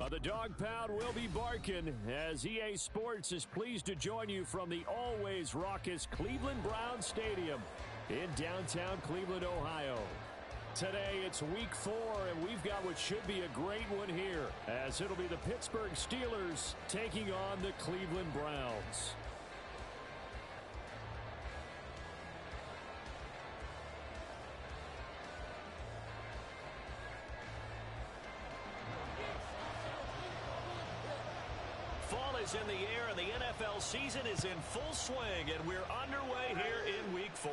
The dog pound will be barking as EA Sports is pleased to join you from the always raucous Cleveland Browns Stadium in downtown Cleveland, Ohio. Today it's week 4, and we've got what should be a great one here, as it'll be the Pittsburgh Steelers taking on the Cleveland Browns. Fall is in the air, and the NFL season is in full swing, and we're underway here in week 4.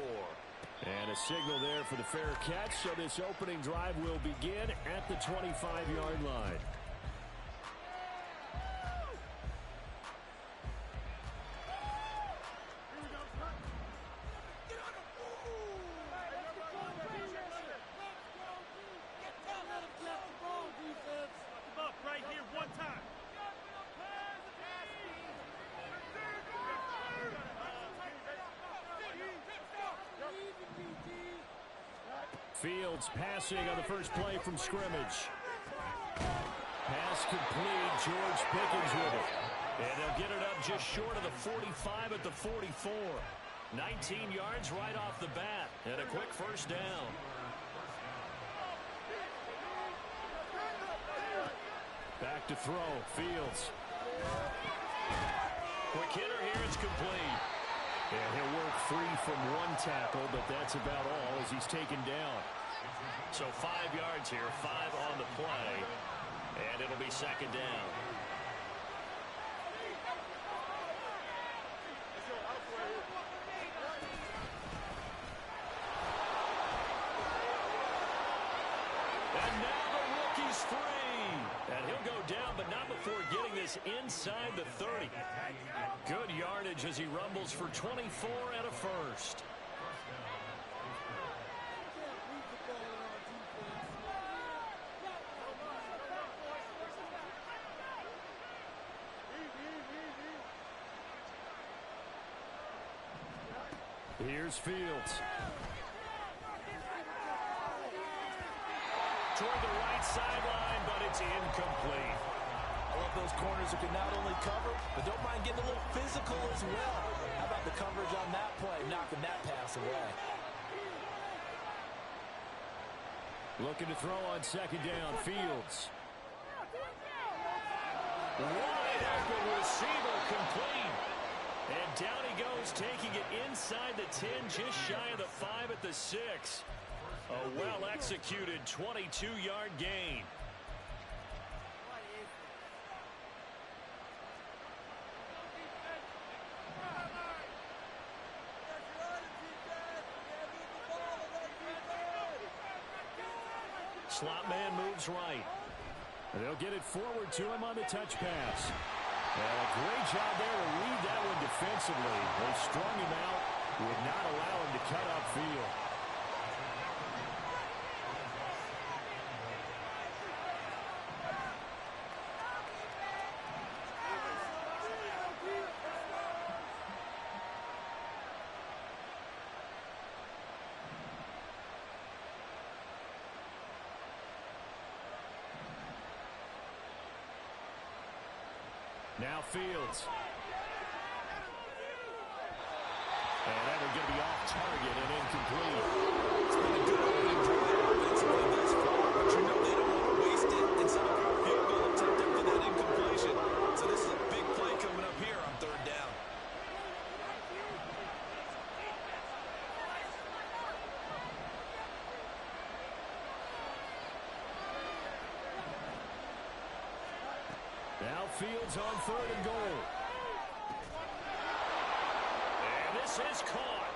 And a signal there for the fair catch, so this opening drive will begin at the 25-yard line. Right here, one time. Fields passing on the first play from scrimmage. Pass complete. George Pickens with it. And they'll get it up just short of the 45 at the 44. 19 yards right off the bat. And a quick first down. Back to throw. Fields. Quick hitter here. It's complete. And he'll work 3 from 1 tackle, but that's about all as he's taken down. So 5 yards here, 5 on the play, and it'll be second down. And now the rookie's free. And he'll go down, but not before getting this inside the 30. Good yardage as he rumbles for 24 and a first. Here's Fields. Toward the right sideline, but it's incomplete. I love those corners who can not only cover, but don't mind getting a little physical as well. How about the coverage on that play, knocking that pass away? Looking to throw on second down, Fields. Wide open receiver complete. And down he goes, taking it inside the 10, just shy of the 5 at the 6. A well-executed 22-yard gain. Slot man moves right. And they'll get it forward to him on the touch pass. And a great job there to read that one defensively. They strung him out, would not allow him to cut upfield. Now Fields. And that'll get me off target and incomplete. It's been a good opening drive offensively thus far, but you know they don't want to waste it and set up a field goal attempt for that incompletion. So this is a big play coming up here on third down. Now Fields on 3rd and goal. And this is caught.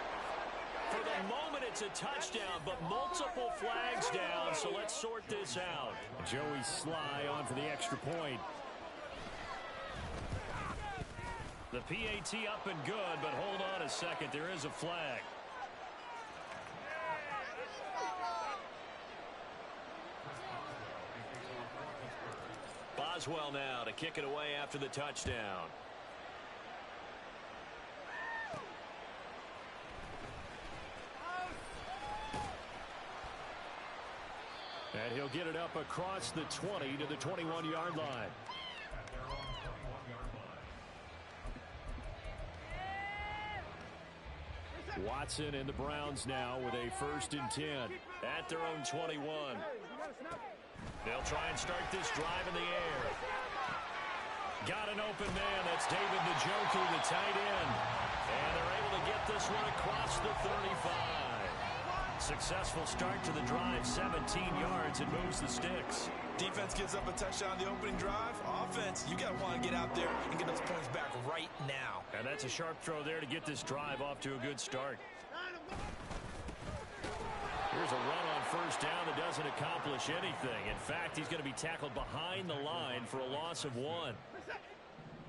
For the moment, it's a touchdown, but multiple flags down, so let's sort this out. Joey Sly on for the extra point. The PAT up and good, but hold on a second. There is a flag. Boswell now to kick it away after the touchdown. And he'll get it up across the 20 to the 21-yard line. Watson and the Browns now with a 1st and 10 at their own 21. They'll try and start this drive in the air. Got an open man. That's David Njoku, the tight end. And they're able to get this one across the 35. Successful start to the drive, 17 yards, and moves the sticks. Defense gives up a touchdown on the opening drive. Offense, you got to want to get out there and get those points back right now. And that's a sharp throw there to get this drive off to a good start. Here's a run on 1st down that doesn't accomplish anything. In fact, he's going to be tackled behind the line for a loss of 1.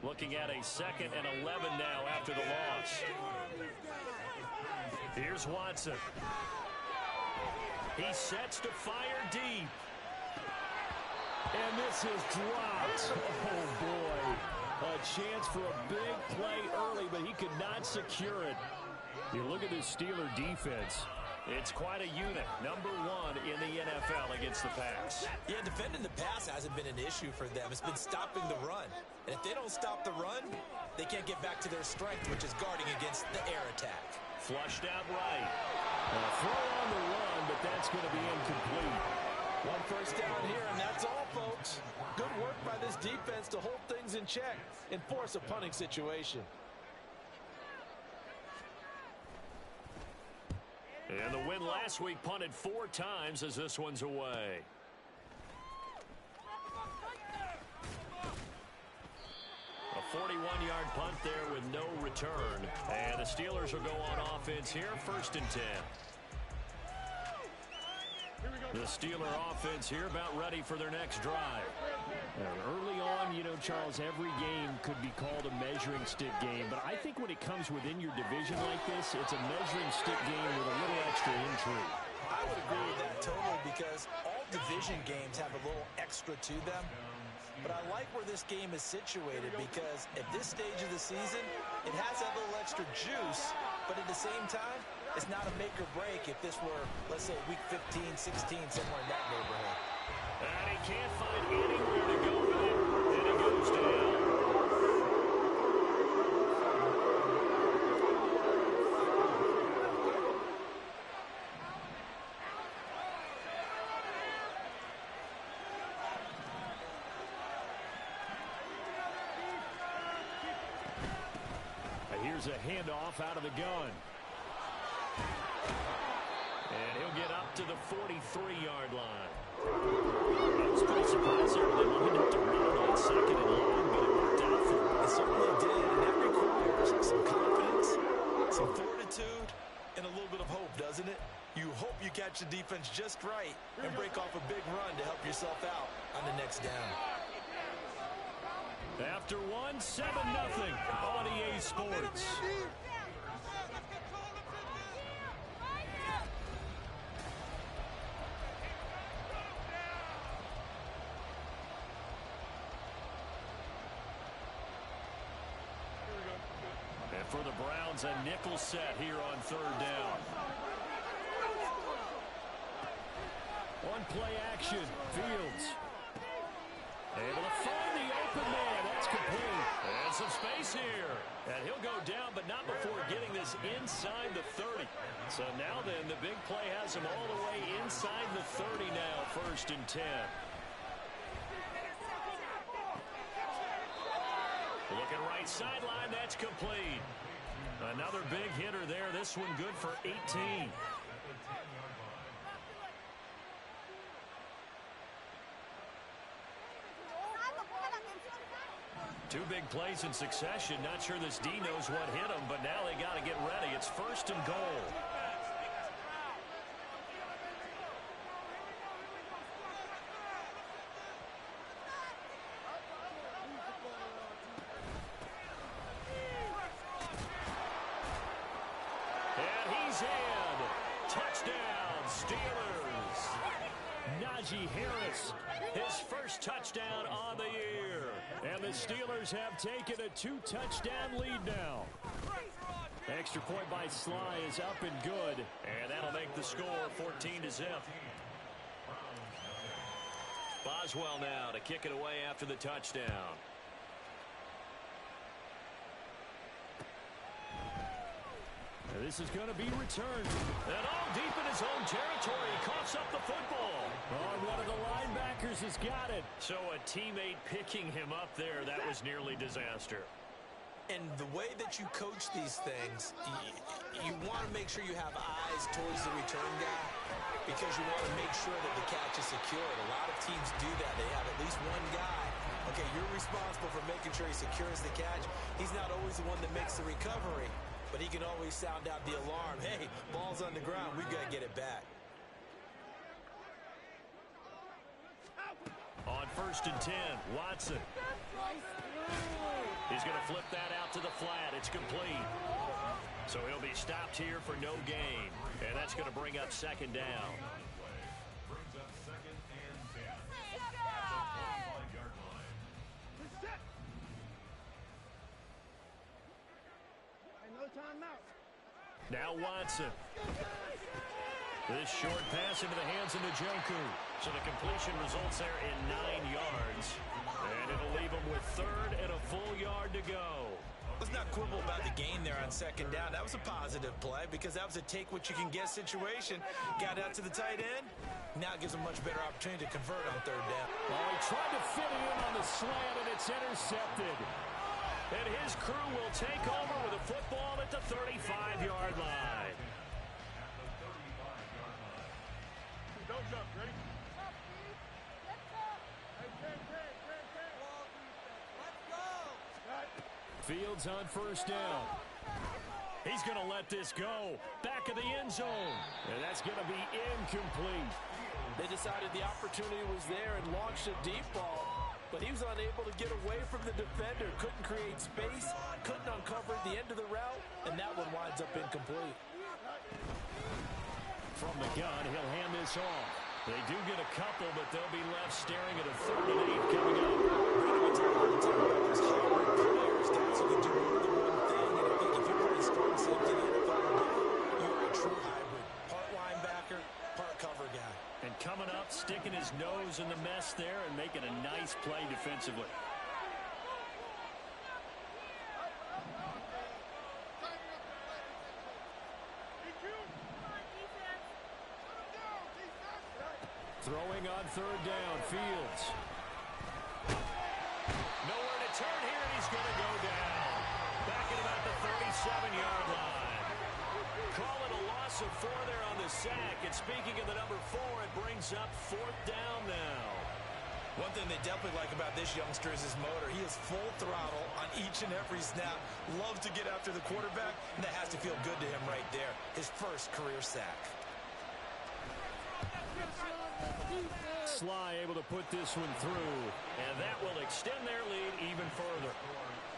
Looking at a 2nd and 11 now after the loss. Here's Watson. He sets to fire deep. And this is dropped. Oh, boy. A chance for a big play early, but he could not secure it. You look at this Steeler defense. It's quite a unit. Number 1 in the NFL against the pass. Yeah, defending the pass hasn't been an issue for them. It's been stopping the run. And if they don't stop the run, they can't get back to their strength, which is guarding against the air attack. Flushed out right. A throw on the run, but that's going to be incomplete. 1 first down here, and that's all, folks. Good work by this defense to hold things in check and force a punting situation. And the win last week punted 4 times as this one's away. A 41-yard punt there with no return. And the Steelers will go on offense here, 1st and 10. The Steeler offense here about ready for their next drive. Early on, you know, Charles, every game could be called a measuring stick game. But I think when it comes within your division like this, it's a measuring stick game with a little extra intrigue. I would agree with that totally because all division games have a little extra to them. But I like where this game is situated because at this stage of the season, it has that little extra juice, but at the same time, it's not a make or break if this were, let's say, week 15, 16, somewhere in that neighborhood. And he can't find anywhere to go with it, and he goes down. Here's a handoff out of the gun. And he'll get up to the 43-yard line. I was pretty surprised there. They lined up to run it on 2nd and long, but it worked out for them. It certainly did, and that requires some confidence, some fortitude, and a little bit of hope, doesn't it? You hope you catch the defense just right and break off a big run to help yourself out on the next down. After 7-0 on EA Sports. And for the Browns, a nickel set here on 3rd down. On play action, Fields. Able to find the open man. That's complete. And some space here. And he'll go down, but not before getting this inside the 30. So now then, the big play has him all the way inside the 30 now, 1st and 10. Looking right sideline, that's complete. Another big hitter there. This one good for 18. Two big plays in succession. Not sure this D knows what hit him, but now they got to get ready. It's 1st and goal. And he's in. Touchdown, Steelers. Najee Harris, his first touchdown on the year. And the Steelers have taken a 2-touchdown lead now. Extra point by Sly is up and good. And that'll make the score 14-0. Boswell now to kick it away after the touchdown. And this is going to be returned. And deep in his own territory, he coughs up the football. Oh, one of the linebackers has got it. So a teammate picking him up there, that was nearly disaster. And the way that you coach these things, you want to make sure you have eyes towards the return guy because you want to make sure that the catch is secured. A lot of teams do that. They have at least one guy. Okay, you're responsible for making sure he secures the catch. He's not always the one that makes the recovery, but he can always sound out the alarm. Hey, ball's on the ground. We've got to get it back. On 1st and 10, Watson. He's going to flip that out to the flat. It's complete. So he'll be stopped here for no gain. And that's going to bring up 2nd down. Now Watson. This short pass into the hands of Njoku. So the completion results there in 9 yards. And it'll leave him with 3rd and a full yard to go. Let's not quibble about the gain there on 2nd down. That was a positive play because that was a take-what-you-can-get situation. Got out to the tight end. Now it gives him a much better opportunity to convert on 3rd down. Oh, he tried to fit it in on the slant, and it's intercepted. And his crew will take over with a football at the 35-yard line. Don't jump, ready? Fields on 1st down. He's going to let this go. Back of the end zone. And that's going to be incomplete. They decided the opportunity was there and launched a deep ball, but he was unable to get away from the defender. Couldn't create space, couldn't uncover the end of the route, and that one winds up incomplete. From the gun, he'll hand this off. They do get a couple, but they'll be left staring at a 3rd and 8 coming up. There's hybrid players, guys who can do more than one thing. And I think if you're playing strong safety in the NFL today, you're a true hybrid. Part linebacker, part cover guy. And coming up, sticking his nose in the mess there and making a nice play defensively. Throwing on 3rd down, Fields. Nowhere to turn here, and he's going to go down. Back at about the 37-yard line. Call it a loss of 4 there on the sack. And speaking of the number 4, it brings up 4th down now. One thing they definitely like about this youngster is his motor. He is full throttle on each and every snap. Loves to get after the quarterback, and that has to feel good to him right there. His first career sack. Sly able to put this one through, and that will extend their lead even further.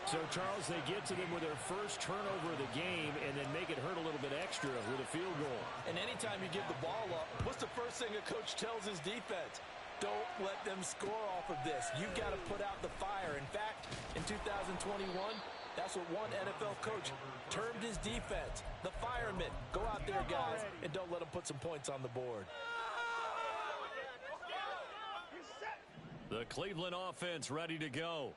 So, Charles, they get to them with their first turnover of the game and then make it hurt a little bit extra with a field goal. And anytime you give the ball up, what's the first thing a coach tells his defense? Don't let them score off of this. You've got to put out the fire. In fact, in 2021, that's what one NFL coach termed his defense. The firemen. Go out there, guys, and don't let them put some points on the board. The Cleveland offense ready to go.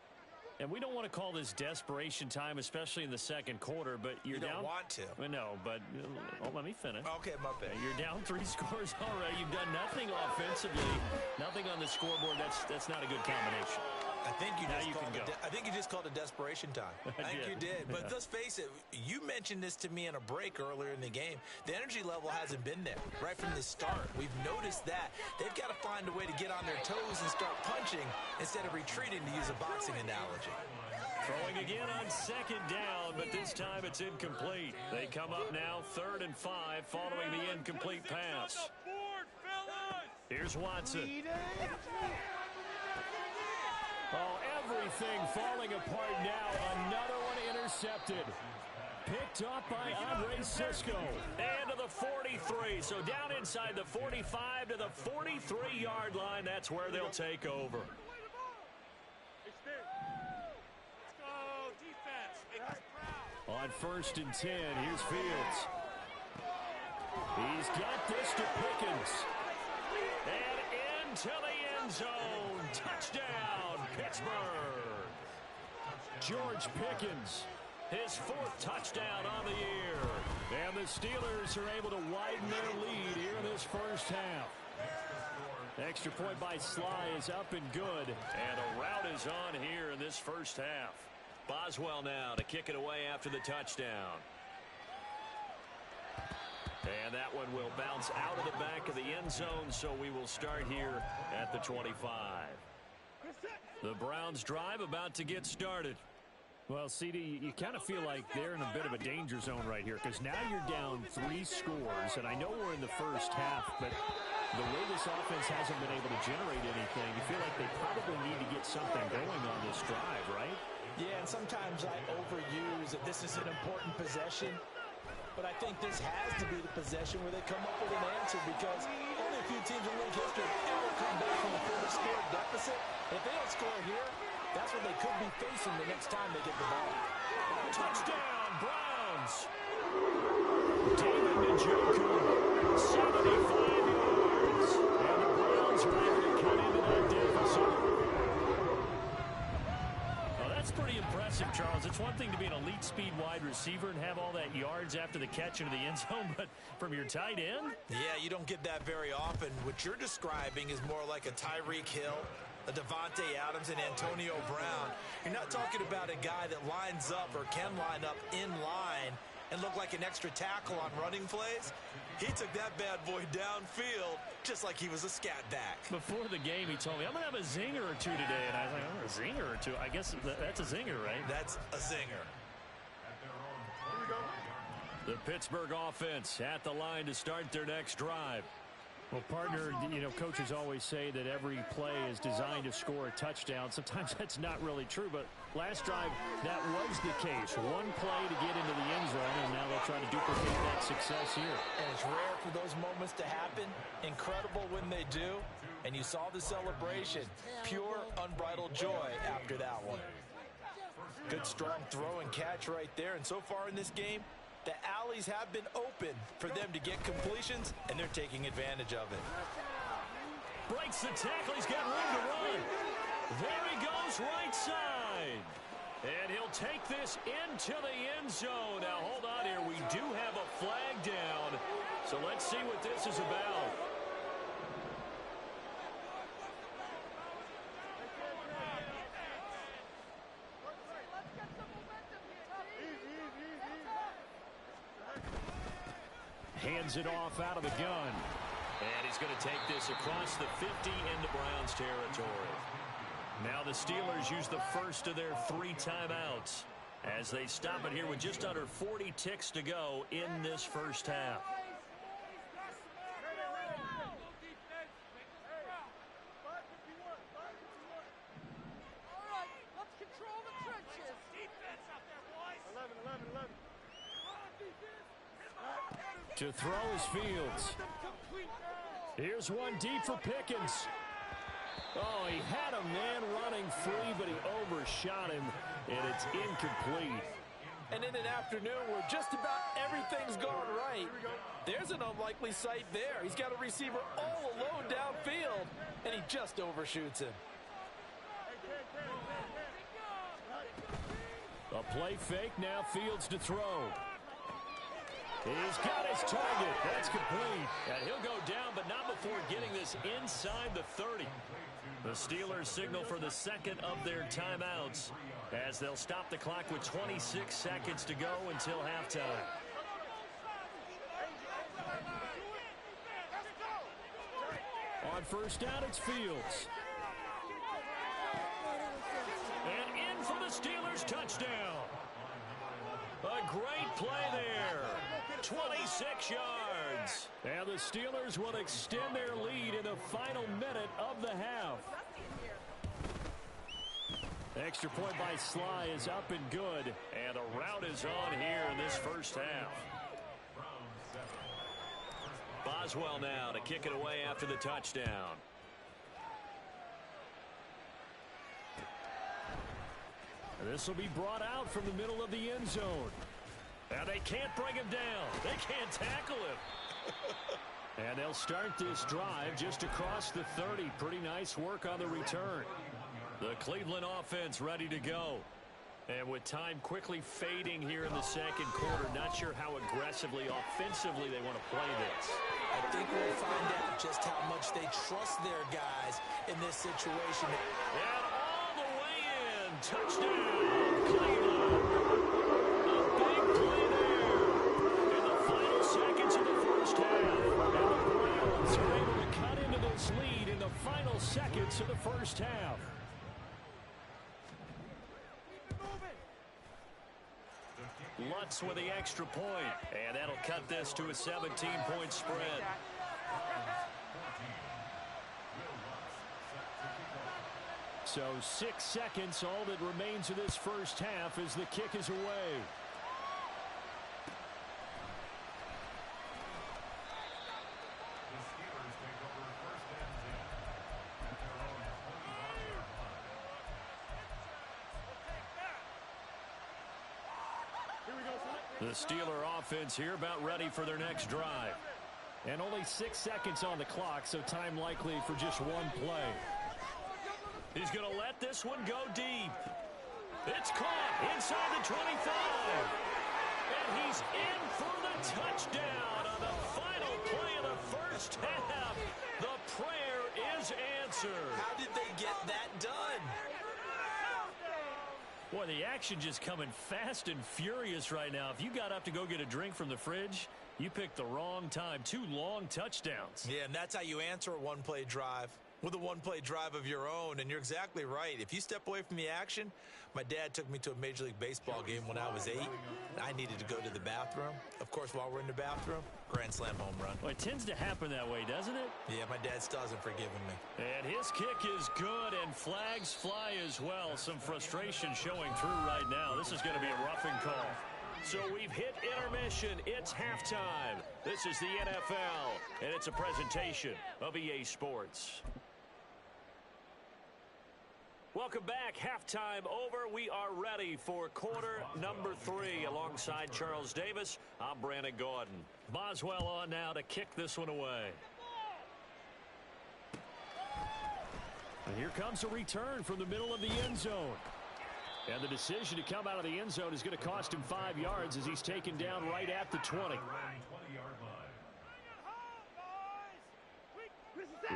And we don't want to call this desperation time, especially in the 2nd quarter, but you're down. You don't want to. No, but let me finish. Okay, my bad. You're down 3 scores already. You've done nothing offensively, nothing on the scoreboard. That's not a good combination. I think you just called it desperation time. I think you did. But let's face it, you mentioned this to me in a break earlier in the game. The energy level hasn't been there right from the start. We've noticed that. They've got to find a way to get on their toes and start punching instead of retreating, to use a boxing analogy. Throwing again on 2nd down, but this time it's incomplete. They come up now 3rd and 5 following the incomplete pass. Here's Watson. Oh, everything falling apart now. Another one intercepted. Picked up by Andre Cisco. And to the 43. So down inside the 45 to the 43-yard line. That's where they'll take over. On 1st and 10, here's Fields. He's got this to Pickens. And into the end end zone. Touchdown, Pittsburgh. George Pickens, his 4th touchdown on the year. And the Steelers are able to widen their lead here in this first half. Extra point by Sly is up and good. And a route is on here in this first half. Boswell now to kick it away after the touchdown. And that one will bounce out of the back of the end zone, so we will start here at the 25. The Browns drive about to get started. Well, CD, you kind of feel like they're in a bit of a danger zone right here because now you're down 3 scores, and I know we're in the first half, but the way this offense hasn't been able to generate anything, you feel like they probably need to get something going on this drive, right? Yeah, and sometimes I overuse that this is an important possession. But I think this has to be the possession where they come up with an answer because only a few teams in league history ever come back from a 30-score deficit. If they don't score here, that's what they could be facing the next time they get the ball. Touchdown, Browns! David Njoku, 75 yards. And the Browns are able to cut into that deficit. That's pretty impressive, Charles. It's one thing to be an elite speed wide receiver and have all that yards after the catch into the end zone, but from your tight end? Yeah, you don't get that very often. What you're describing is more like a Tyreek Hill, a Devontae Adams, and Antonio Brown. You're not talking about a guy that lines up or can line up in line and look like an extra tackle on running plays. He took that bad boy downfield just like he was a scat back. Before the game, he told me, I'm going to have a zinger or two today. And I was like, oh, a zinger or two? I guess that's a zinger, right? That's a zinger. The Pittsburgh offense at the line to start their next drive. Well, partner, you know, coaches always say that every play is designed to score a touchdown. Sometimes that's not really true, but last drive, that was the case. One play to get into the end zone, and now they'll try to duplicate that success here. And it's rare for those moments to happen. Incredible when they do. And you saw the celebration. Pure, unbridled joy after that one. Good, strong throw and catch right there. And so far in this game, the alleys have been open for them to get completions, and they're taking advantage of it. Breaks the tackle. He's got room to run. There he goes, right side. And he'll take this into the end zone. Now, hold on here. We do have a flag down. So let's see what this is about. Hands it off out of the gun. And he's going to take this across the 50 into Browns territory. Now the Steelers use the first of their 3 timeouts as they stop it here with just under 40 ticks to go in this first half. To throw is Fields. Here's one deep for Pickens. Oh, he had a man running free, but he overshot him, and it's incomplete. And in an afternoon where just about everything's gone right, there's an unlikely sight there. He's got a receiver all alone downfield, and he just overshoots him. A play fake, now Fields to throw. He's got his target. That's complete. And he'll go down, but not before getting this inside the 30. The Steelers signal for the second of their timeouts as they'll stop the clock with 26 seconds to go until halftime. On first down, it's Fields. And in for the Steelers touchdown. A great play there. 26 yards. And the Steelers will extend their lead in the final minute of the half. Extra point by Sly is up and good. And a route is on here in this first half. Boswell now to kick it away after the touchdown. This will be brought out from the middle of the end zone. Now they can't bring him down. They can't tackle him. And they'll start this drive just across the 30. Pretty nice work on the return. The Cleveland offense ready to go. And with time quickly fading here in the second quarter, not sure how aggressively, offensively they want to play this. I think we'll find out just how much they trust their guys in this situation. And all the way in. Touchdown, Cleveland. A big play there in the final seconds of the first half. And the Browns are able to cut into this lead in the final seconds of the first half. Lutz with the extra point, and that'll cut this to a 17-point spread. So 6 seconds, all that remains of this first half as the kick is away. The Steeler offense here about ready for their next drive. And only 6 seconds on the clock, so time likely for just one play. He's going to let this one go deep. It's caught inside the 25. And he's in for the touchdown on the final play of the first half. The prayer is answered. How did they get that done? Boy, the action just coming fast and furious right now. If you got up to go get a drink from the fridge, you picked the wrong time. 2 long touchdowns. Yeah, and that's how you answer a one-play drive, with a one-play drive of your own. And you're exactly right. If you step away from the action, my dad took me to a Major League Baseball game when I was 8. I needed to go to the bathroom. Of course, while we're in the bathroom, grand slam home run. Well, it tends to happen that way, doesn't it? Yeah, my dad still hasn't forgiven me. And his kick is good, and flags fly as well. Some frustration showing through right now. This is going to be a roughing call. So we've hit intermission. It's halftime. This is the NFL, and it's a presentation of EA Sports. Welcome back. Halftime over. We are ready for quarter number 3. Alongside Charles Davis, I'm Brandon Gordon. Boswell on now to kick this one away. And here comes a return from the middle of the end zone. And the decision to come out of the end zone is going to cost him 5 yards as he's taken down right at the 20.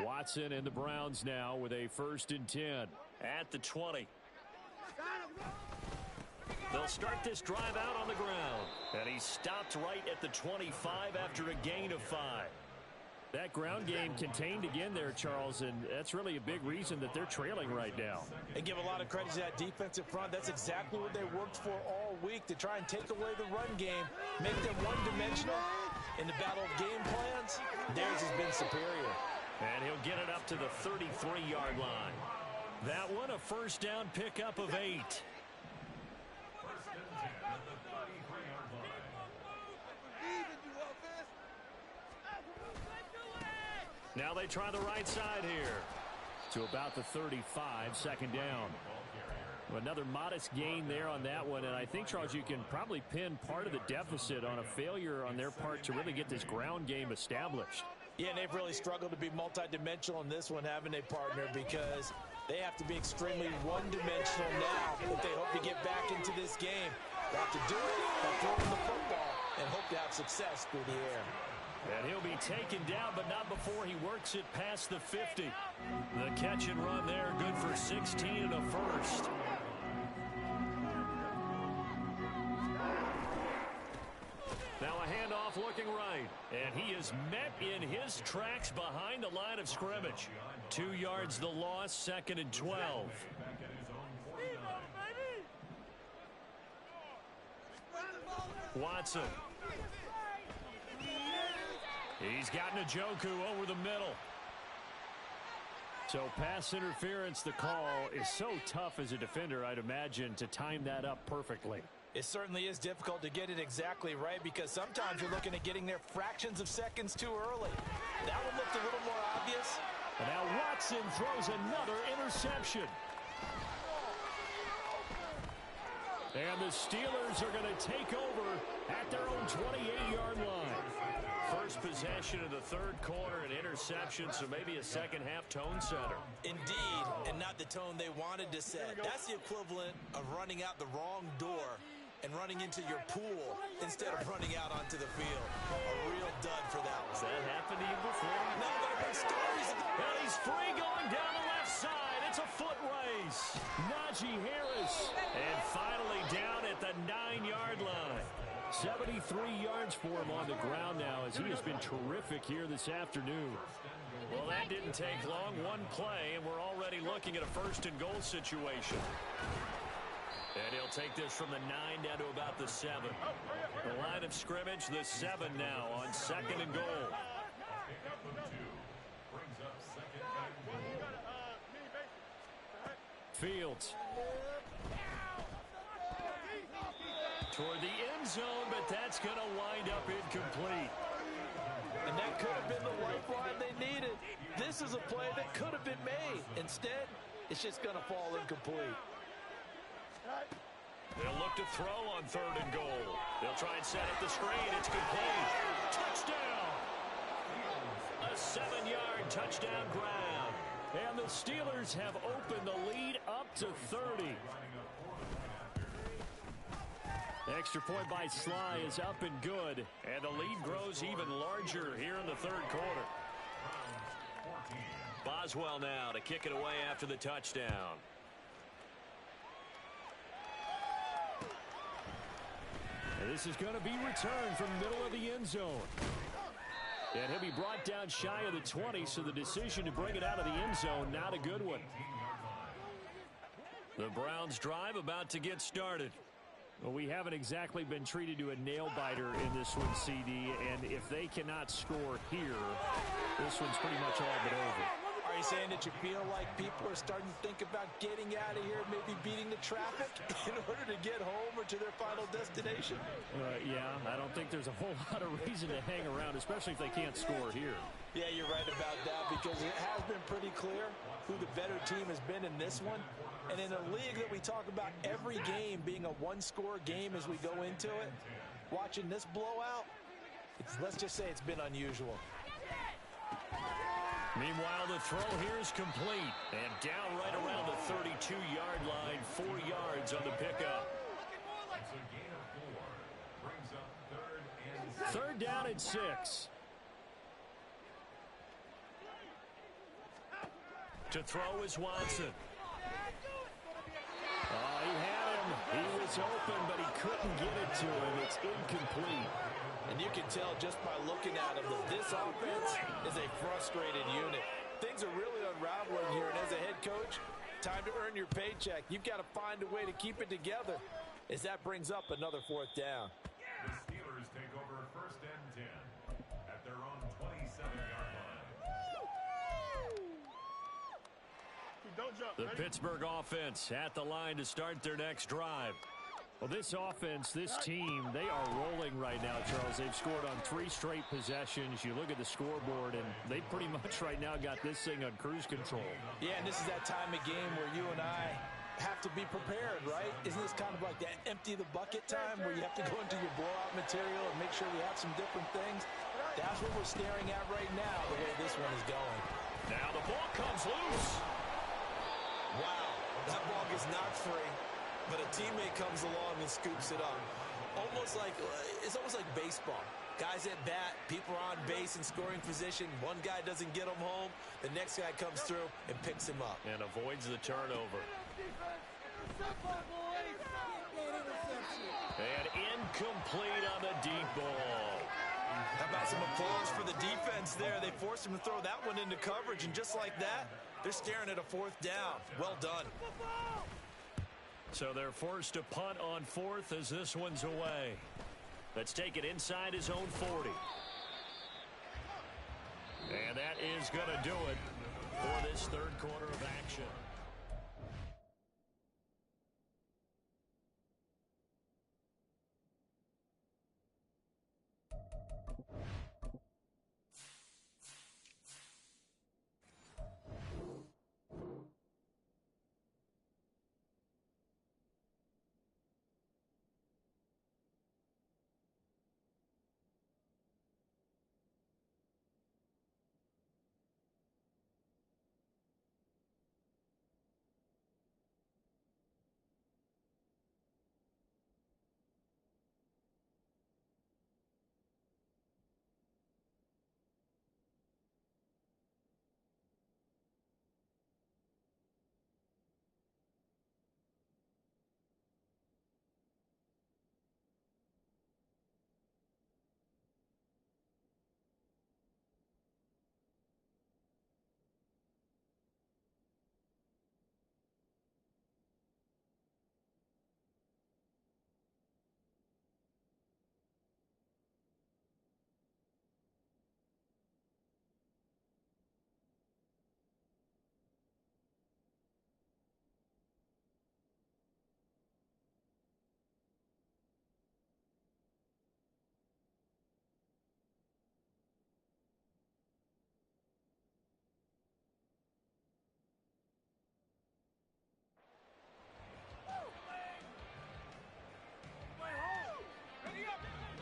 Watson and the Browns now with a 1st and 10 at the 20. They'll start this drive out on the ground. And he stopped right at the 25 after a gain of 5. That ground game contained again there, Charles, and that's really a big reason that they're trailing right now. They give a lot of credit to that defensive front. That's exactly what they worked for all week, to try and take away the run game, make them one-dimensional. In the battle of game plans, theirs has been superior. And he'll get it up to the 33-yard line. That one, a 1st down pickup of 8. Now they try the right side here. To about the 35, 2nd down. Another modest gain there on that one, and I think, Charles, you can probably pin part of the deficit on a failure on their part to really get this ground game established. Yeah, and they've really struggled to be multidimensional in this one, haven't they, partner? Because they have to be extremely one-dimensional now if they hope to get back into this game. They have to do it by throwing the football and hope to have success through the air. And he'll be taken down, but not before he works it past the 50. The catch and run there, good for 16 and a 1st. Now a handoff looking right. And he is met in his tracks behind the line of scrimmage. 2 yards the loss, 2nd and 12. Watson. He's got Njoku over the middle. So pass interference, the call is so tough as a defender, I'd imagine, to time that up perfectly. It certainly is difficult to get it exactly right, because sometimes you're looking at getting there fractions of seconds too early. That one looked a little more obvious. And now Watson throws another interception. And the Steelers are going to take over at their own 28-yard line. First possession of the third quarter, an interception, so maybe a second-half tone setter. Indeed, and not the tone they wanted to set. That's the equivalent of running out the wrong door and running into your pool instead of running out onto the field. A real dud for that one. Has that happened to you before? No, but I've heard stories of it. And he's free going down the left side. It's a foot race. Najee Harris. And finally down at the 9-yard line. 73 yards for him on the ground now as he has been terrific here this afternoon. Well, that didn't take long. One play, and we're already looking at a first-and-goal situation. And he'll take this from the 9 down to about the 7. The line of scrimmage, the 7 now on second and goal. Fields. Toward the end zone, but that's going to wind up incomplete. And that could have been the lifeline they needed. This is a play that could have been made. Instead, it's just going to fall incomplete. They'll look to throw on third and goal. They'll try and set up the screen. It's complete. Touchdown! A 7-yard touchdown grab. And the Steelers have opened the lead up to 30. The extra point by Sly is up and good. And the lead grows even larger here in the third quarter. Boswell now to kick it away after the touchdown. And this is going to be returned from the middle of the end zone. And he'll be brought down shy of the 20, so the decision to bring it out of the end zone, not a good one. The Browns drive about to get started. Well, we haven't exactly been treated to a nail-biter in this one, CD, and if they cannot score here, this one's pretty much all but over. Are you saying that you feel like people are starting to think about getting out of here, maybe beating the traffic in order to get home or to their final destination? Yeah, I don't think there's a whole lot of reason to hang around, especially if they can't score here. Yeah, you're right about that, because it has been pretty clear who the better team has been in this one. And in a league that we talk about every game being a one-score game as we go into it, watching this blowout, let's just say it's been unusual. Meanwhile, the throw here is complete. And down right around the 32-yard line, 4 yards on the pickup. Third down and 6. To throw is Watson. He had him. He was open, but he couldn't get it to him. It's incomplete. And you can tell just by looking at him that this offense is a frustrated unit. Things are really unraveling here, and as a head coach, time to earn your paycheck. You've got to find a way to keep it together as that brings up another fourth down. The Steelers take over first and 10 at their own 27-yard line. Don't jump. The Pittsburgh offense at the line to start their next drive. Well, this offense, this team, they are rolling right now, Charles. They've scored on 3 straight possessions. You look at the scoreboard, and they pretty much right now got this thing on cruise control. Yeah, and this is that time of game where you and I have to be prepared, right? Isn't this kind of like that empty the bucket time where you have to go into your blowout material and make sure we have some different things? That's what we're staring at right now, the way this one is going. Now the ball comes loose. Wow, that ball gets knocked free, but a teammate comes along and scoops it up. It's almost like baseball. Guys at bat, people are on base in scoring position. One guy doesn't get him home. The next guy comes through and picks him up. And avoids the turnover. And incomplete on the deep ball. How about some applause for the defense there? They forced him to throw that one into coverage, and just like that, they're staring at a fourth down. Well done. So they're forced to punt on fourth as this one's away. Let's take it inside his own 40. And that is going to do it for this third quarter of action.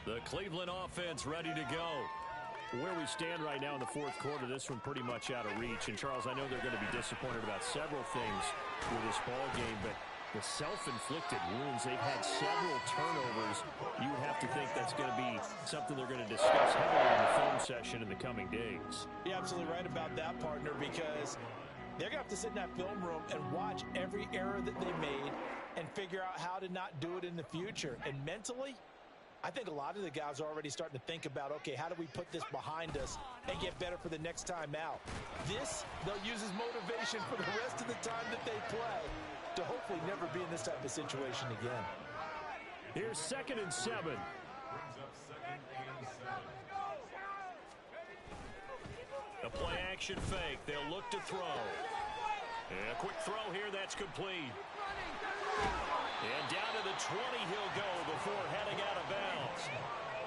The Cleveland offense ready to go. Where we stand right now in the fourth quarter, this one pretty much out of reach. And, Charles, I know they're going to be disappointed about several things with this ball game, but the self-inflicted wounds, they've had several turnovers. You would have to think that's going to be something they're going to discuss heavily in the film session in the coming days. You're absolutely right about that, partner, because they're going to have to sit in that film room and watch every error that they made and figure out how to not do it in the future. And mentally, I think a lot of the guys are already starting to think about, okay, how do we put this behind us and get better for the next time out? This, they'll use as motivation for the rest of the time that they play to hopefully never be in this type of situation again. Here's 2nd and 7. Brings up 2nd and 7. A play action fake. They'll look to throw. And a quick throw here. That's complete. And down to the 20 he'll go before heading out of bounds.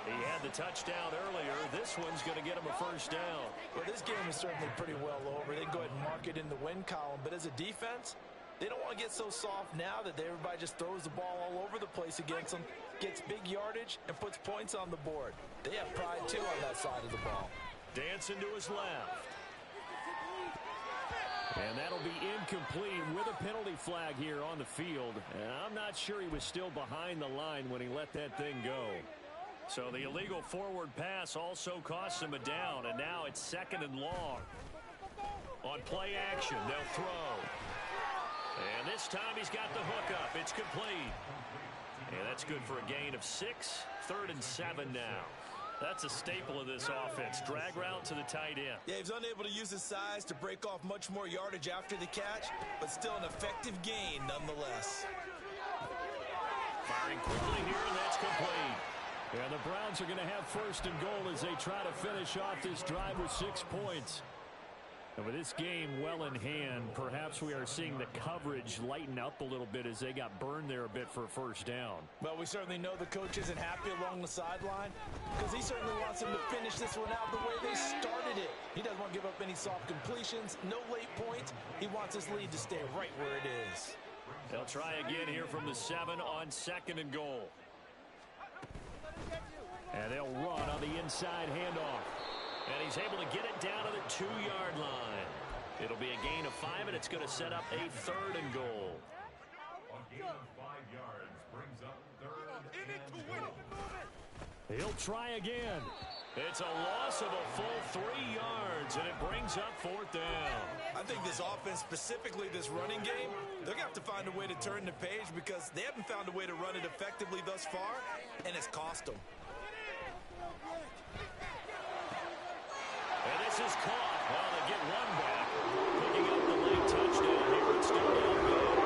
He had the touchdown earlier. This one's going to get him a first down. Well, this game is certainly pretty well over. They can go ahead and mark it in the win column. But as a defense, they don't want to get so soft now that everybody just throws the ball all over the place against them, gets big yardage, and puts points on the board. They have pride, too, on that side of the ball. Dancing to his left. And that'll be incomplete with a penalty flag here on the field. And I'm not sure he was still behind the line when he let that thing go. So the illegal forward pass also costs him a down. And now it's 2nd and long. On play action, they'll throw. And this time he's got the hook up. It's complete. And that's good for a gain of 6. 3rd and 7 now. That's a staple of this offense. Drag route to the tight end. Yeah, he was unable to use his size to break off much more yardage after the catch, but still an effective gain nonetheless. Firing quickly here, and that's complete. And the Browns are going to have 1st and goal as they try to finish off this drive with 6 points. And with this game well in hand, perhaps we are seeing the coverage lighten up a little bit as they got burned there a bit for a first down. Well, we certainly know the coach isn't happy along the sideline because he certainly wants them to finish this one out the way they started it. He doesn't want to give up any soft completions, no late points. He wants his lead to stay right where it is. They'll try again here from the 7 on 2nd and goal. And they'll run on the inside handoff. And he's able to get it down to the 2-yard line. It'll be a gain of 5, and it's going to set up a 3rd and goal. A gain of 5 yards brings up 3rd and goal. He'll try again. It's a loss of a full 3 yards, and it brings up 4th down. I think this offense, specifically this running game, they're going to have to find a way to turn the page because they haven't found a way to run it effectively thus far, and it's cost them. And this is caught. Well, they get one back. Picking up the late touchdown here. It's still down good.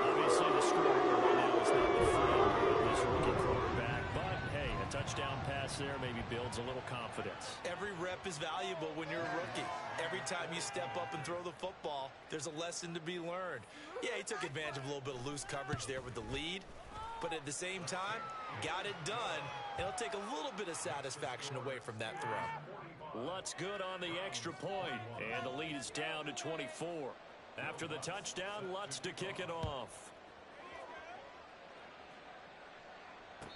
Obviously, the score right now is not the friend of this rookie quarterback. But, hey, a touchdown pass there maybe builds a little confidence. Every rep is valuable when you're a rookie. Every time you step up and throw the football, there's a lesson to be learned. Yeah, he took advantage of a little bit of loose coverage there with the lead. But at the same time, got it done. It'll take a little bit of satisfaction away from that throw. Lutz good on the extra point, and the lead is down to 24. After the touchdown, Lutz to kick it off.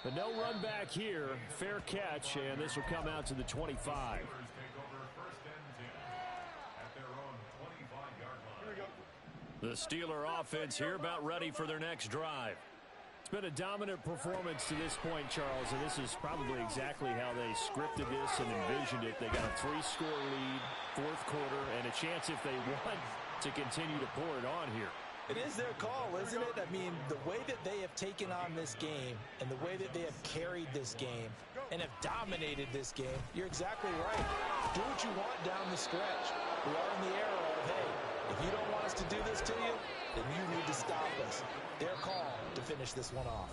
But no run back here. Fair catch, and this will come out to the 25. Take over 1st and 10 at their own 25-yard line. The Steeler offense here about ready for their next drive. It's been a dominant performance to this point, Charles, and this is probably exactly how they scripted this and envisioned it. They got a 3-score lead, fourth quarter, and a chance if they want to continue to pour it on here. It is their call, isn't it? I mean, the way that they have taken on this game and the way that they have carried this game and have dominated this game, you're exactly right. Do what you want down the stretch. We are in the era of, hey, if you don't want us to do this to you, then you need to stop us. Their call to finish this one off.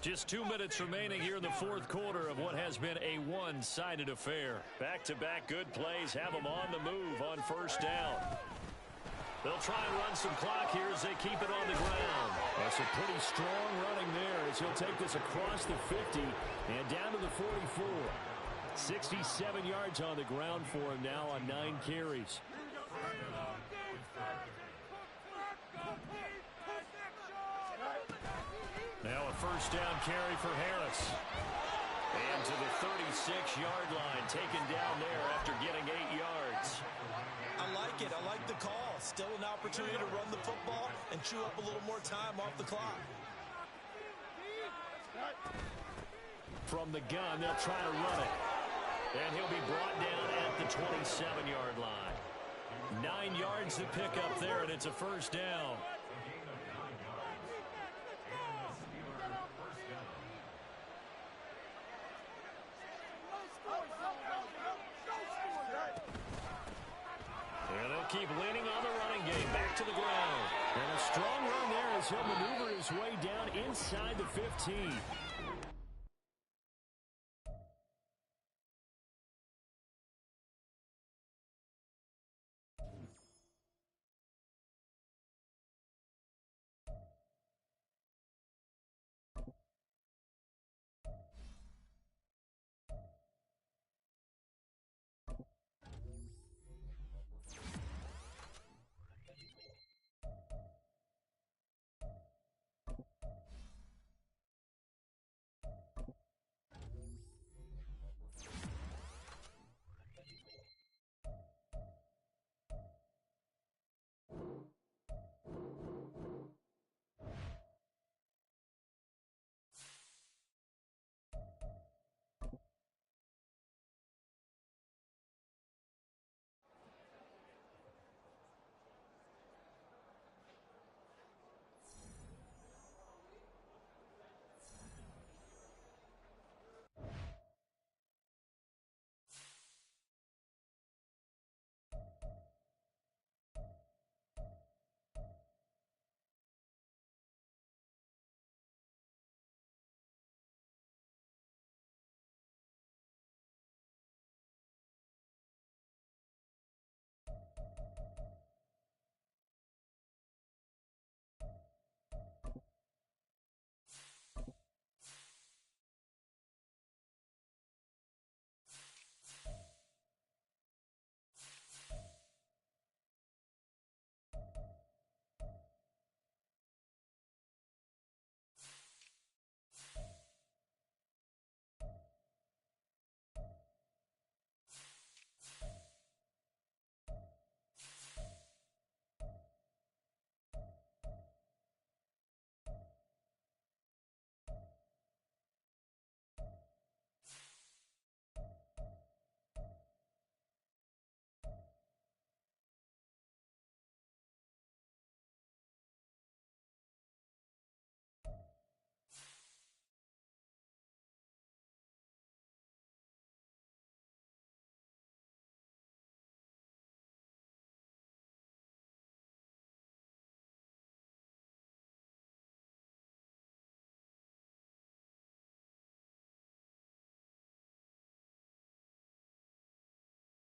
Just 2 minutes remaining here in the fourth quarter of what has been a one-sided affair. Back-to-back good plays have them on the move on first down. They'll try and run some clock here as they keep it on the ground. That's a pretty strong running there as he'll take this across the 50 and down to the 44. 67 yards on the ground for him now on 9 carries. Now a a first down carry for Harris. And to the 36-yard line, taken down there after getting 8 yards. I like it. I like the call. Still an opportunity to run the football and chew up a little more time off the clock. From the gun, they'll try to run it. And he'll be brought down at the 27-yard line. 9 yards to pick up there, and it's a first down. And they'll keep leaning on the running game. Back to the ground. And a strong run there as he'll maneuver his way down inside the 15.